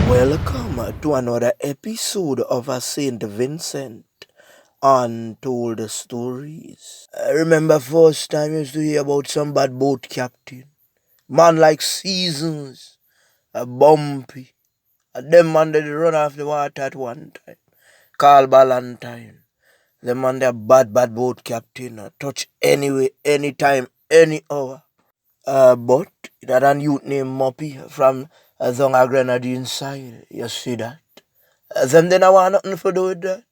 Welcome to another episode of a St Vincent Untold Stories. I remember first time I used to hear about some bad boat captain. Man like Seasons, a Bumpy. And them man they run off the water at one time. Carl Ballantyne. The man they bad boat captain. Touch anyway, anytime, any hour. But that a youth named Moppy from Zonga Grenadine side. You see that? Them they not want nothing to do with that.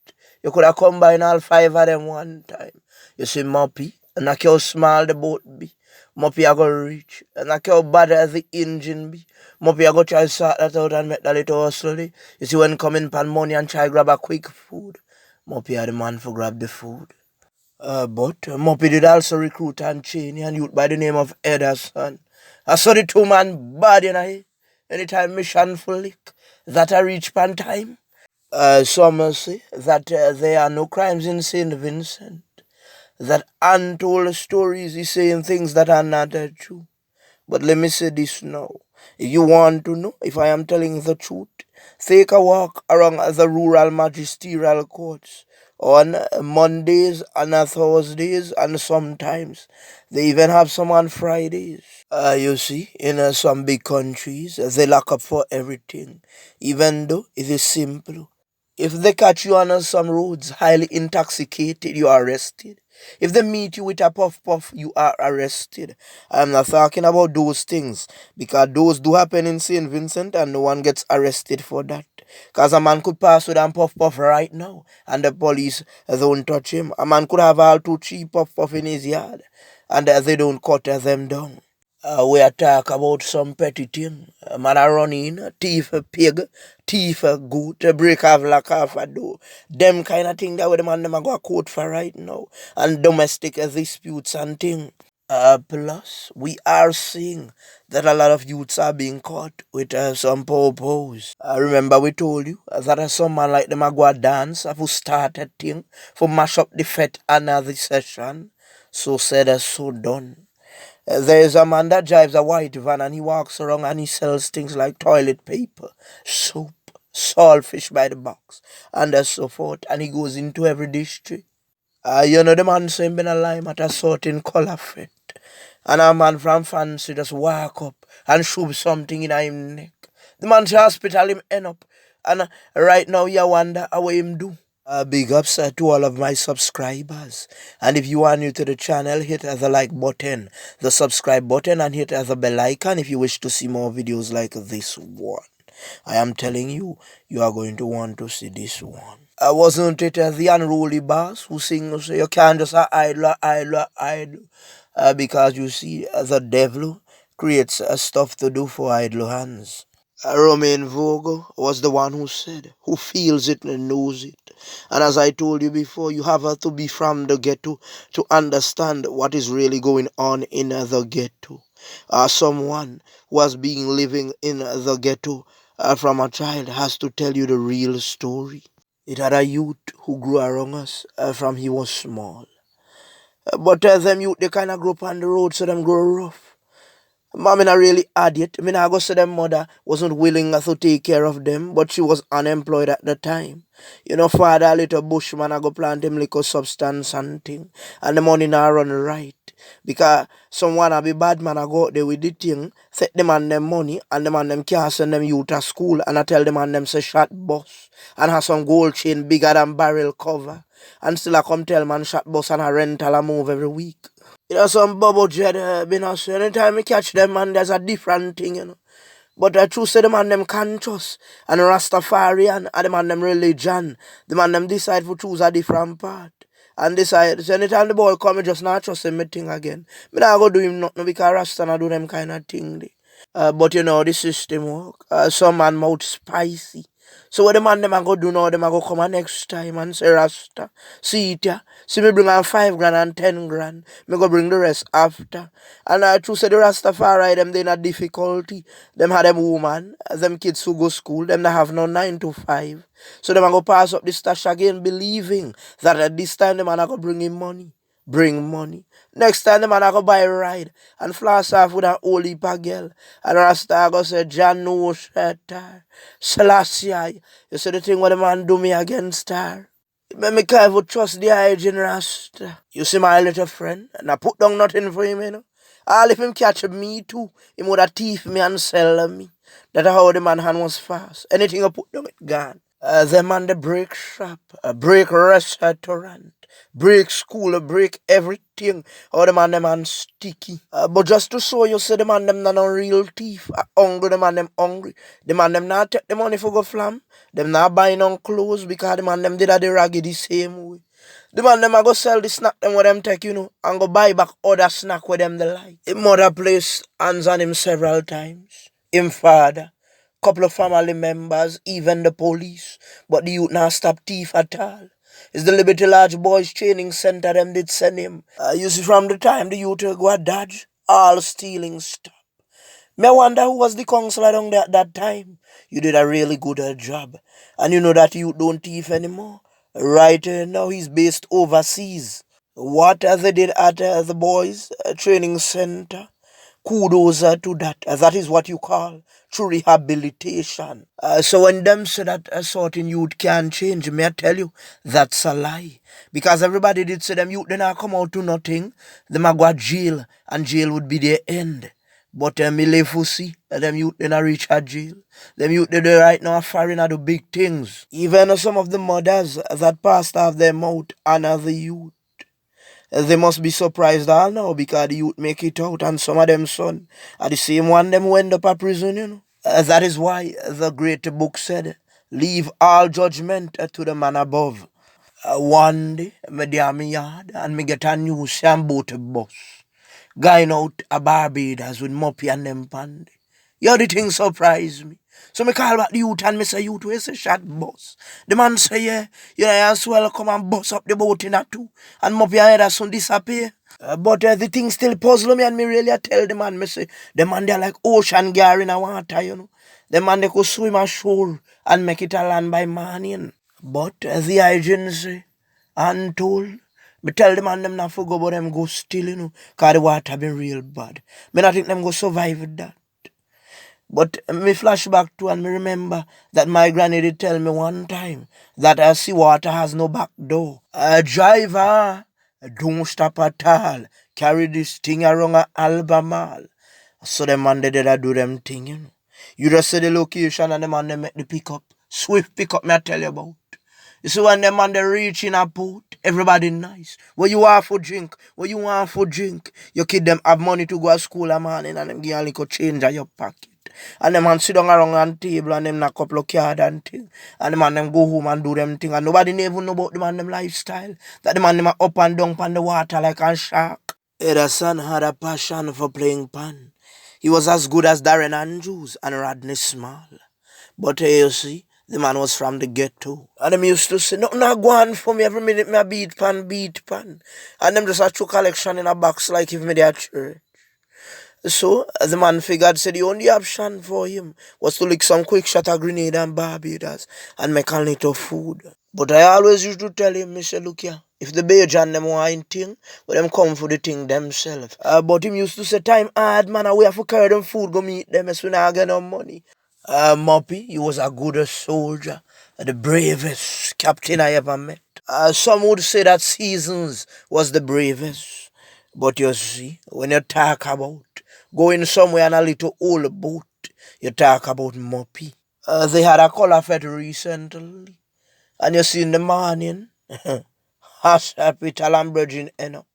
You could have combined all five of them one time. You see Moppy, and knock how small the boat be. Moppy a go reach, and knock how bad as the engine be. Moppy a go try sort that out and make that little hustle. You see when coming pan money and try grab a quick food. Moppy are the man for grab the food. But Moppy did also recruit and chain a youth by the name of Ederson. I saw the two man bad anytime mission full lick. That a reach pan time. Some say that there are no crimes in St. Vincent. That untold stories is saying things that are not true. But let me say this now. If you want to know if I am telling the truth, take a walk around the rural magisterial courts on Mondays and Thursdays, and sometimes they even have some on Fridays. You see, in some big countries, they lock up for everything, even though it is simple. If they catch you on some roads highly intoxicated, you are arrested. If they meet you with a puff puff, you are arrested. I'm not talking about those things because those do happen in St. Vincent and no one gets arrested for that. Because a man could pass with a puff puff right now and the police don't touch him. A man could have all two cheap puff puff in his yard and they don't cut them down. We are talk about some petty thing. A man a run in, thief a pig, thief a goat, break off like half a door. Them kind of thing that the man them a go a court for right now. And domestic disputes and thing. Plus, we are seeing that a lot of youths are being caught with some po-pos. Remember we told you that some man like them a go a dance who started thing for mash up the fete another session. So said as so done. There is a man that drives a white van and he walks around and he sells things like toilet paper, soap, saltfish by the box, and so forth. And he goes into every district. The man saying been a lime at a certain color fit. And a man from fancy just walk up and shove something in him neck. The man to hospital him end up. And right now you wonder how him do. Big ups to all of my subscribers. And if you are new to the channel, hit the like button, the subscribe button, and hit the bell icon if you wish to see more videos like this one. I am telling you, you are going to want to see this one. Wasn't it the unruly boss who sings, so you can't just idle. Because you see, the devil creates stuff to do for idle hands. Romain Vogel was the one who said, who feels it and knows it. And as I told you before, you have to be from the ghetto to understand what is really going on in the ghetto. Someone who has been living in the ghetto from a child has to tell you the real story. It had a youth who grew around us from he was small. But them youth, they kind of grew up on the road, so them grow rough. Mom not really had it. I mean, I go say them mother wasn't willing to take care of them, but she was unemployed at the time. Father, a little bushman, I go plant him liquor substance and thing. And the money not run right. Because someone a be bad man, I go out there with the thing, set them on them money, and them and them can't send them youth to school, and I tell them and them say shot bus, and have some gold chain bigger than barrel cover. And still I come tell man shot bus and a rental I move every week. Some bubble dread, so anytime I catch them, man, there's a different thing. But the truth say the man them conscious and Rastafarian and the man them religion. The man them decide to choose a different path. And decide, so anytime the boy come, I just not trust him thing again. Me not go do him nothing because Rasta not do them kind of thing. But the system work. Some man mouth spicy. So what the man them a go do now, them a go come a next time and say Rasta. See it ya. See me bring on 5 grand and 10 grand. Me go bring the rest after. And I true say the Rastafari them they in a difficulty. Them have them woman, them kids who go school, them they have no 9 to 5. So them a go pass up the stash again believing that at this time them a go bring him money. bring money. Next time the man I go buy a ride and flash off with an old heap of girl. And Rasta go say, John no shelter. Selassie, you see the thing what the man do me against her. Make me can't even trust the hygiene Rasta. You see my little friend, and I put down nothing for him, you know. All if him catch me too, he would have thief me and sell me. That's how the man hand was fast. Anything I put down, it gone. The man they break shop, break restaurant, break school, break everything. How the man sticky. But just to show you, say the man them not no real thief. Hungry, the man them hungry. The man them not take the money for go flam. Them not buying on clothes because the man them did a the raggy the same way. The man them a go sell the snack them with them take, you know, and go buy back other snack with them they like. Him mother place hands on him several times. Him father, couple of family members, even the police. But the youth not stop thief at all. It's the Liberty Large Boys Training Center them did send him. You see from the time the youth go a dodge, all stealing stuff. Me wonder who was the counselor down there at that time. You did a really good job. And you know that you don't thief anymore. Right now he's based overseas. What they did at the boys training center, kudos to that. That is what you call true rehabilitation. So when them say that a certain youth can change, may I tell you, that's a lie. Because everybody did say them youth, they not come out to nothing. Them a go to jail, and jail would be their end. But me live for see, them youth they not reach a jail. Them youth they right now are foreign at the big things. Even some of the mothers that passed off their mouth honor the youth. They must be surprised all now because the youth make it out and some of them son are the same one them who end up at prison, you know. That is why the great book said, leave all judgment to the man above. One day, me dey me yard and me get a new boat bus. Going out a Barbados with Moppy and them pandy. Yeah, the thing surprised me. So me call back the youth and me say, youth, where's a shot boss? The man say, yeah, you know, as well come and bust up the boat in that too. And Moppy and others soon disappear. But the thing still puzzle me and me really tell the man, me say, the man they're like ocean gear in a water, you know. The man they could swim ashore and make it a land by morning. But the agency, Untold, me tell the man them not for go, but them go still, you know, cause the water been real bad. Me not think them go survive with that. But me flashback to and me remember that my granny did tell me one time that sea water has no back door. Driver, don't stop at all. Carry this thing around a Albemarle. So the man they did do them thing, you know. You just see the location and the man they make the pickup. Swift pickup me I tell you about. You see when the man they reach in a port, everybody nice. What you want for drink? What you want for drink? Your kid them have money to go to school a morning and them give a little change in your pocket. And the man sit down around on table and them knock couple of card and thing. And the man them go home and do them thing. And nobody even know about the man them lifestyle. That the man them are up and down on the water like a shark. Edison had a passion for playing pan. He was as good as Darren Andrews and Rodney Small. But you see, the man was from the ghetto. And them used to say, nothing not go on for me every minute me a beat pan, beat pan. And them just a true collection in a box like if me they a church. So the man figured said the only option for him was to lick some quick shot of grenade and Barbados and make a little food. But I always used to tell him, Mr. Look here, if the Bajan them want thing, well them come for the thing themselves. But him used to say time hard man, we have to carry them food, go meet them as we not get no money. Moppy, he was a good soldier, the bravest captain I ever met. Some would say that Seasons was the bravest. But you see, when you talk about going somewhere on a little old boat, you talk about Moppy. They had a color fete recently. And you see in the morning, hospital and bridging end up.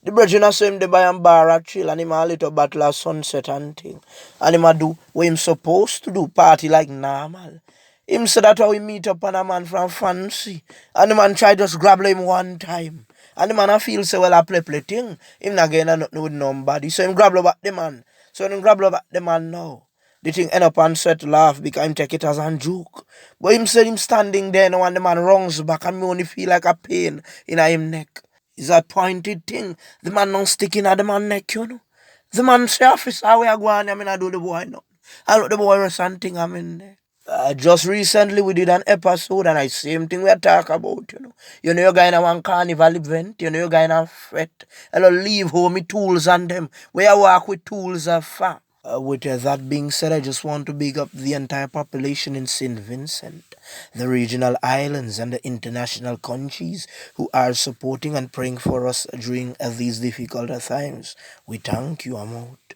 The brethren saw him they buy and bar a chill and him a little battle of sunset and thing. And him a do what him supposed to do, party like normal. Him said that how he meet up on a man from fancy. And the man try just grab him one time. And the man a feel say well I play thing. Him not getting nothing with nobody. So him grab back the man. So when him grab back the man now, the thing end up and set laugh because him take it as a joke. But him said him standing there now and the man runs back and me only feel like a pain in him neck. It's a pointed thing. The man not sticking at the man neck, you know. The man say, officer, where I go on, I mean, I do the boy now. I look the boy or something, I'm in there. Just recently we did an episode and I same thing we talk about. You're going to one carnival event, you're going to fete. Hello, leave home with tools and them. Where I work with tools are far. With that being said, I just want to big up the entire population in St. Vincent, the regional islands, and the international countries who are supporting and praying for us during these difficult times. We thank you, I'm out.